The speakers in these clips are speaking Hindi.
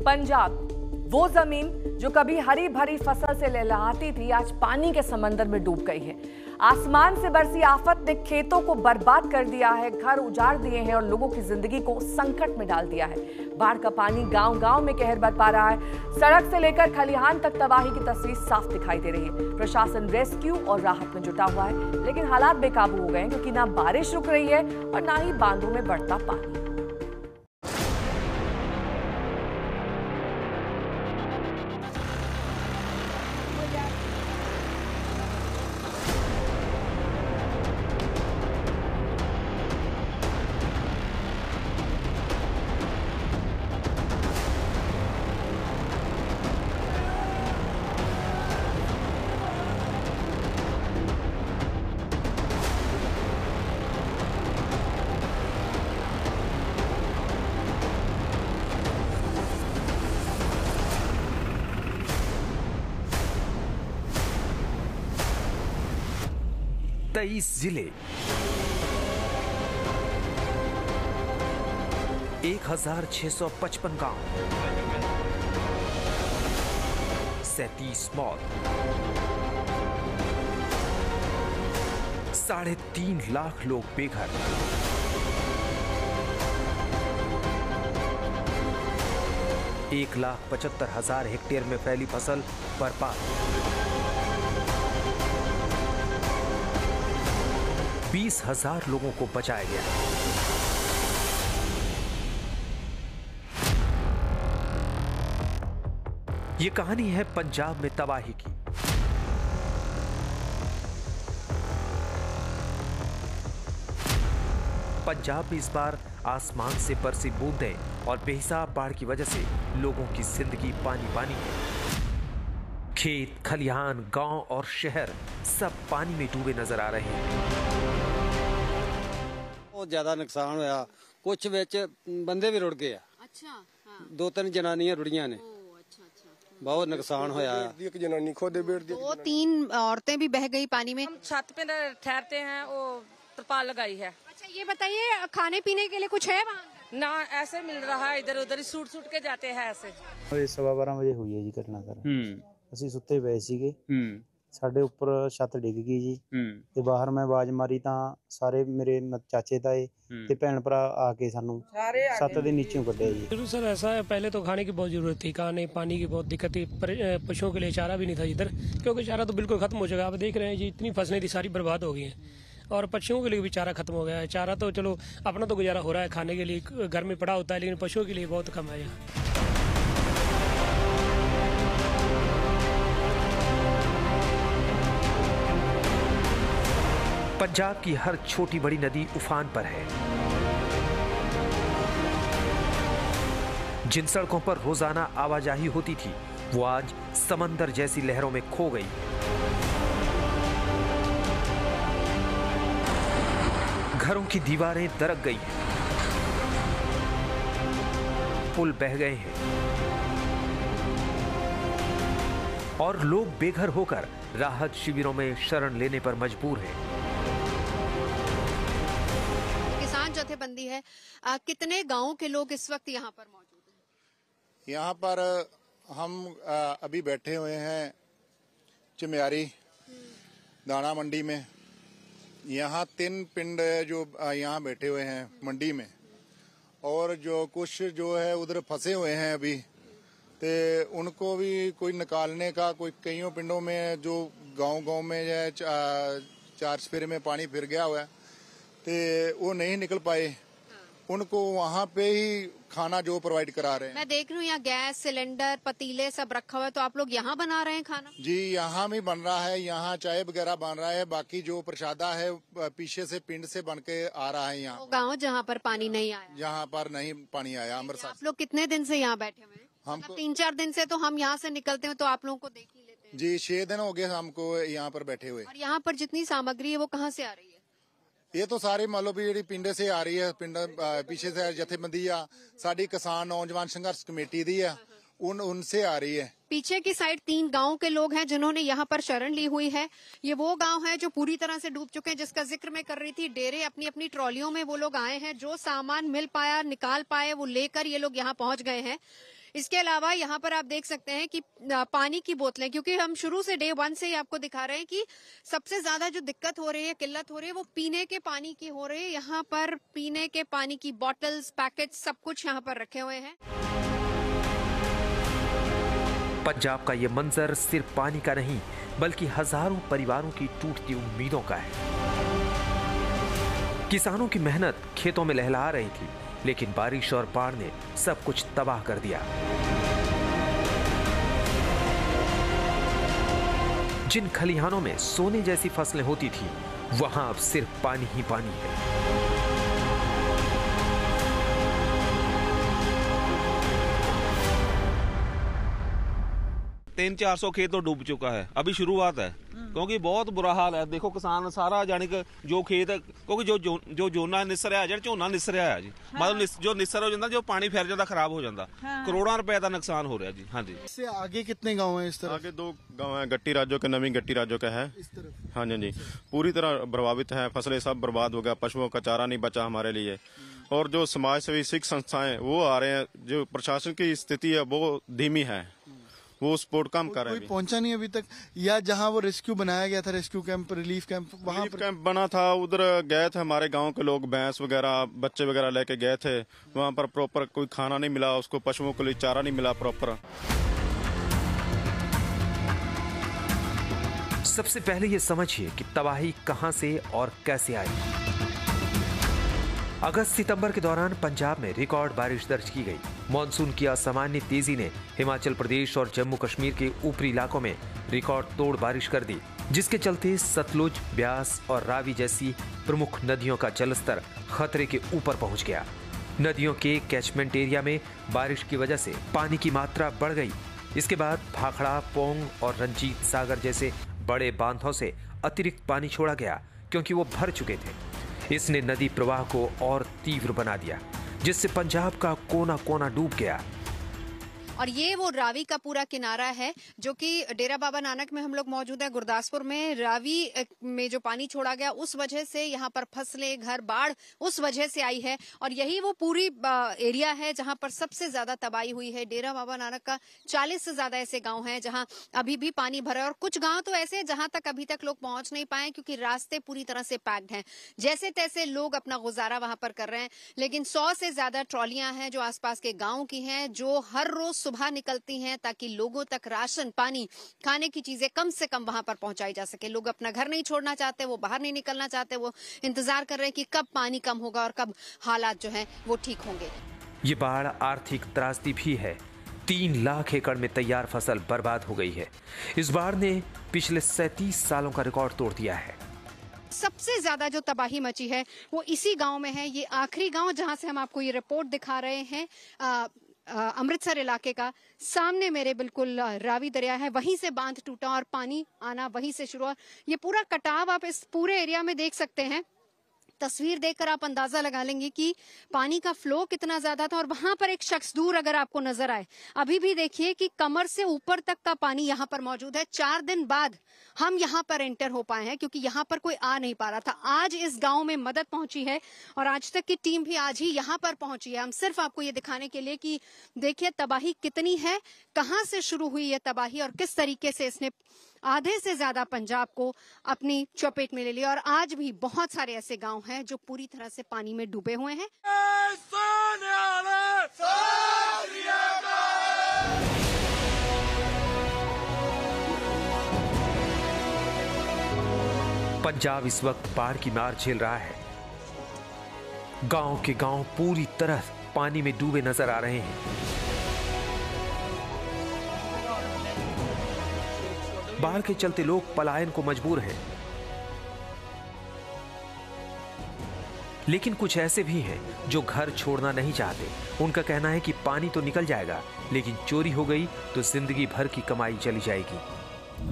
पंजाब, वो जमीन जो कभी हरी भरी फसल से लहलहाती थी, आज पानी के समंदर में डूब गई है। आसमान से बरसी आफत ने खेतों को बर्बाद कर दिया है, घर उजाड़ दिए हैं और लोगों की जिंदगी को संकट में डाल दिया है। बाढ़ का पानी गांव-गांव में कहर बरपा रहा है। सड़क से लेकर खलिहान तक तबाही की तस्वीर साफ दिखाई दे रही है। प्रशासन रेस्क्यू और राहत में जुटा हुआ है, लेकिन हालात बेकाबू हो गए हैं क्योंकि ना बारिश रुक रही है और ना ही बांधों में बढ़ता पानी। 23 जिले, 1655 गांव, 37 मौत, 3.5 लाख लोग बेघर, 1,75,000 हेक्टेयर में फैली फसल बर्बाद, 20,000 लोगों को बचाया गया। ये कहानी है पंजाब में तबाही की। पंजाब में इस बार आसमान से बरसी बूंदें और बेहिसाब बाढ़ की वजह से लोगों की जिंदगी पानी पानी है। खेत, खलिहान, गांव और शहर सब पानी में डूबे नजर आ रहे हैं। बहुत ज्यादा नुकसान होया, कुछ विच बंदे भी रुड़ गए। अच्छा, हाँ। 2-3 जनानियां रुड़ियां ने। बहुत नुकसान होया। एक जनानी खुद बैठ दी, 2-3 औरतें भी बह गई पानी में। हम छत पे ठहरते हैं, वो तरपाल लगाई है। अच्छा, ये बताइए खाने पीने के लिए कुछ है वहाँ? ना, ऐसे मिल रहा है, इधर उधर सूट के जाते हैं ऐसे। 12:15 ਵਜੇ ਹੋਈ ਹੈ ਜੀ ਘਟਨਾ ਸਰ। ਅਸੀਂ ਸੁੱਤੇ ਪਏ ਸੀਗੇ। ਸਾਡੇ ਉੱਪਰ ਛੱਤ ਡਿੱਗ ਗਈ ਜੀ ਤੇ ਬਾਹਰ ਮੈਂ ਆਵਾਜ਼ ਮਾਰੀ ਤਾਂ ਸਾਰੇ ਮੇਰੇ ਚਾਚੇ ਤਾਏ ਤੇ ਭੈਣ ਭਰਾ ਆ ਕੇ ਸਾਨੂੰ ਛੱਤ ਦੇ ਨੀਚੋਂ ਕੱਢਿਆ जी। जरूर सर, ऐसा है, पहले तो खाने की बहुत जरूरत थी, खाने पानी की बहुत दिक्कत थी, पशुओं के लिए चारा भी नहीं था इधर, क्योंकि चारा तो बिल्कुल खत्म हो चुका है। आप देख रहे हैं जी, इतनी फसलें थी सारी बर्बाद हो गई हैं और पशुओं के लिए भी चारा खत्म हो गया है। चारा तो चलो अपना तो गुजारा हो रहा है, खाने के लिए घर में पड़ा होता है, लेकिन पशुओं के लिए बहुत कम है यहाँ। पंजाब की हर छोटी बड़ी नदी उफान पर है। जिन सड़कों पर रोजाना आवाजाही होती थी, वो आज समंदर जैसी लहरों में खो गई। घरों की दीवारें दरक गई हैं, पुल बह गए हैं और लोग बेघर होकर राहत शिविरों में शरण लेने पर मजबूर हैं। जथेबंदी है, कितने गांवों के लोग इस वक्त यहाँ पर मौजूद हैं? यहाँ पर हम अभी बैठे हुए हैं चिम्यारी दाना मंडी में। यहाँ 3 पिंड जो यहाँ बैठे हुए हैं मंडी में, और जो कुछ जो है उधर फंसे हुए हैं अभी, तो उनको भी कोई निकालने का, कोई कईयों पिंडों में जो गांव में जो है 4 चफेरे में पानी फिर गया हुआ है, तो वो नहीं निकल पाए। उनको वहाँ पे ही खाना जो प्रोवाइड करा रहे हैं। मैं देख रही हूँ यहाँ गैस सिलेंडर पतीले सब रखा हुआ है, तो आप लोग यहाँ बना रहे हैं खाना? जी, यहाँ भी बन रहा है, यहाँ चाय वगैरह बन रहा है। बाकी जो प्रसादा है पीछे से पिंड से बन के आ रहा है यहाँ। गाँव जहाँ पर पानी नहीं आया, यहाँ पर नहीं पानी आया। अमृतसर। आप लोग कितने दिन से यहाँ बैठे हुए हैं? हमको 3-4 दिन से। तो हम यहाँ से निकलते हैं तो आप लोगों को देख ही लेते हैं। जी, 6 दिन हो गए हमको यहाँ पर बैठे हुए। और यहाँ पर जितनी सामग्री है वो कहाँ से आ रही है? ये तो सारी मान लो भी पिंड से आ रही है। पिंड पीछे से जथेबंदी आ साड़ी किसान नौजवान संघर्ष कमेटी दी है, उनसे आ रही है। पीछे की साइड 3 गांव के लोग हैं जिन्होंने यहाँ पर शरण ली हुई है। ये वो गांव है जो पूरी तरह से डूब चुके हैं, जिसका जिक्र मैं कर रही थी। डेरे अपनी अपनी ट्रॉलियों में वो लोग आए हैं, जो सामान मिल पाया निकाल पाए वो लेकर ये लोग यहाँ पहुंच गए हैं। इसके अलावा यहाँ पर आप देख सकते हैं कि पानी की बोतलें, क्योंकि हम शुरू से डे 1 से ही आपको दिखा रहे हैं कि सबसे ज्यादा जो दिक्कत हो रही है, किल्लत हो रही है, वो पीने के पानी की हो रही है। यहाँ पर पीने के पानी की बॉटल्स, पैकेट, सब कुछ यहाँ पर रखे हुए हैं। पंजाब का ये मंजर सिर्फ पानी का नहीं, बल्कि हजारों परिवारों की टूटती उम्मीदों का है। किसानों की मेहनत खेतों में लहलहा रही थी, लेकिन बारिश और बाढ़ ने सब कुछ तबाह कर दिया। जिन खलिहानों में सोने जैसी फसलें होती थी, वहां अब सिर्फ पानी ही पानी है। तीन 400 खेत तो डूब चुका है। अभी शुरुआत है, क्योंकि बहुत बुरा हाल है। देखो किसान सारा जानी कि जो खेत, क्योंकि जो जोना निसर है, झोना निसर है जी, मतलब जो निसर हो जाता, जो पानी फैल जाता, खराब हो जाता, करोड़ों रुपए का नुकसान हो रहा है जी। हाँ जी। इससे आगे कितने गाँव है? इस तरह आगे 2 गाँव है, गट्टी राजो के, नवी गट्टी राजो का है। इस तरफ हाँ जी, पूरी तरह प्रभावित है। फसलें सब बर्बाद हो गया, पशुओं का चारा नहीं बचा हमारे लिए। और जो समाज सेवी सिख संस्थाएं वो आ रहे हैं, जो प्रशासन की स्थिति है वो धीमी है, वो सपोर्ट कम कर रहे हैं। कोई पहुंचा नहीं अभी तक? या जहां वो रेस्क्यू बनाया गया था, रेस्क्यू कैंप, रिलीफ कैंप, वहां पर कैंप बना था, उधर गए थे हमारे गांव के लोग, भैंस वगैरह, बच्चे वगैरह लेके गए थे। वहां पर प्रॉपर कोई खाना नहीं मिला उसको, पशुओं के लिए चारा नहीं मिला प्रॉपर। सबसे पहले ये समझिए कि तबाही कहां से और कैसे आई। अगस्त-सितंबर के दौरान पंजाब में रिकॉर्ड बारिश दर्ज की गई। मॉनसून की असामान्य तेजी ने हिमाचल प्रदेश और जम्मू कश्मीर के ऊपरी इलाकों में रिकॉर्ड तोड़ बारिश कर दी, जिसके चलते सतलुज, ब्यास और रावी जैसी प्रमुख नदियों का जलस्तर खतरे के ऊपर पहुंच गया। नदियों के कैचमेंट एरिया में बारिश की वजह से पानी की मात्रा बढ़ गई। इसके बाद भाखड़ा, पोंग और रंजीत सागर जैसे बड़े बांधों से अतिरिक्त पानी छोड़ा गया, क्योंकि वो भर चुके थे। इसने नदी प्रवाह को और तीव्र बना दिया, जिससे पंजाब का कोना कोना डूब गया। और ये वो रावी का पूरा किनारा है, जो कि डेरा बाबा नानक में हम लोग मौजूद है। गुरदासपुर में रावी में जो पानी छोड़ा गया, उस वजह से यहाँ पर फसलें, घर, बाढ़ उस वजह से आई है। और यही वो पूरी एरिया है जहाँ पर सबसे ज्यादा तबाही हुई है। डेरा बाबा नानक का 40 से ज्यादा ऐसे गांव हैं जहाँ अभी भी पानी भरा है, और कुछ गांव तो ऐसे हैं जहां तक अभी तक लोग पहुंच नहीं पाए, क्योंकि रास्ते पूरी तरह से पैक्ड हैं। जैसे तैसे लोग अपना गुजारा वहां पर कर रहे हैं। लेकिन 100 से ज्यादा ट्रॉलियां हैं जो आसपास के गाँव की हैं, जो हर रोज सुबह निकलती हैं, ताकि लोगों तक राशन, पानी, खाने की चीजें कम से कम वहां पर पहुंचाई जा सके। लोग अपना घर नहीं छोड़ना चाहते, वो बाहर नहीं निकलना चाहते, वो इंतजार कर रहे हैं कि कब पानी कम होगा और कब हालात जो हैं वो ठीक होंगे। ये बाढ़ आर्थिक त्रासदी भी है। 3 लाख एकड़ में तैयार फसल बर्बाद हो गई है। इस बाढ़ ने पिछले 37 सालों का रिकॉर्ड तोड़ दिया है। सबसे ज्यादा जो तबाही मची है वो इसी गांव में है। ये आखिरी गांव जहां से हम आपको ये रिपोर्ट दिखा रहे हैं, अमृतसर इलाके का। सामने मेरे बिल्कुल रावी दरिया है, वहीं से बांध टूटा और पानी आना वहीं से शुरू हुआ। ये पूरा कटाव आप इस पूरे एरिया में देख सकते हैं। तस्वीर देखकर आप अंदाजा लगा लेंगे कि पानी का फ्लो कितना ज्यादा था। और वहां पर एक शख्स दूर अगर आपको नजर आए, अभी भी देखिए कि कमर से ऊपर तक का पानी यहाँ पर मौजूद है। 4 दिन बाद हम यहाँ पर एंटर हो पाए हैं, क्योंकि यहाँ पर कोई आ नहीं पा रहा था। आज इस गांव में मदद पहुंची है और आज तक की टीम भी आज ही यहाँ पर पहुंची है। हम सिर्फ आपको ये दिखाने के लिए कि देखिए तबाही कितनी है, कहाँ से शुरू हुई है तबाही और किस तरीके से इसने आधे से ज्यादा पंजाब को अपनी चपेट में ले लिया। और आज भी बहुत सारे ऐसे गांव हैं जो पूरी तरह से पानी में डूबे हुए हैं। पंजाब इस वक्त बाढ़ की मार झेल रहा है। गांव के गांव पूरी तरह पानी में डूबे नजर आ रहे हैं। बाढ़ के चलते लोग पलायन को मजबूर हैं। लेकिन कुछ ऐसे भी हैं जो घर छोड़ना नहीं चाहते। उनका कहना है कि पानी तो निकल जाएगा, लेकिन चोरी हो गई तो जिंदगी भर की कमाई चली जाएगी।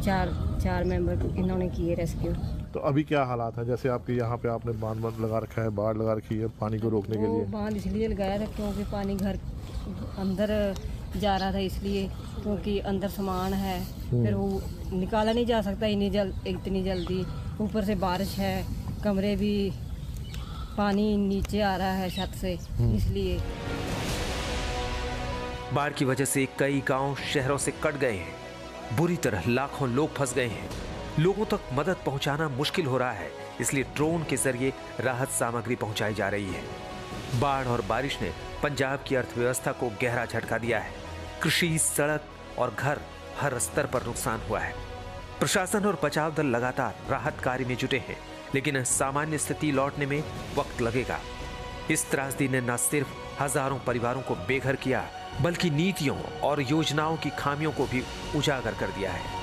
चार मेंबर इन्होंने किए रेस्क्यू। तो अभी क्या हालात है? जैसे आपके यहाँ पे आपने बांध लगा रखा है, बाढ़ लगा रखी है पानी को रोकने के लिए। बांध इसलिए लगाया था क्योंकि पानी घर अंदर जा रहा था, इसलिए क्योंकि अंदर सामान है, फिर वो निकाला नहीं जा सकता इतनी जल्दी। ऊपर से बारिश है, कमरे भी पानी नीचे आ रहा है छत से, इसलिए। बाढ़ की वजह से कई गांव शहरों से कट गए हैं। बुरी तरह लाखों लोग फंस गए हैं। लोगों तक मदद पहुंचाना मुश्किल हो रहा है, इसलिए ड्रोन के जरिए राहत सामग्री पहुंचाई जा रही है। बाढ़ और बारिश ने पंजाब की अर्थव्यवस्था को गहरा झटका दिया है। कृषि, सड़क और घर हर स्तर पर नुकसान हुआ है। प्रशासन और बचाव दल लगातार राहत कार्य में जुटे हैं, लेकिन सामान्य स्थिति लौटने में वक्त लगेगा। इस त्रासदी ने न सिर्फ हजारों परिवारों को बेघर किया, बल्कि नीतियों और योजनाओं की खामियों को भी उजागर कर दिया है।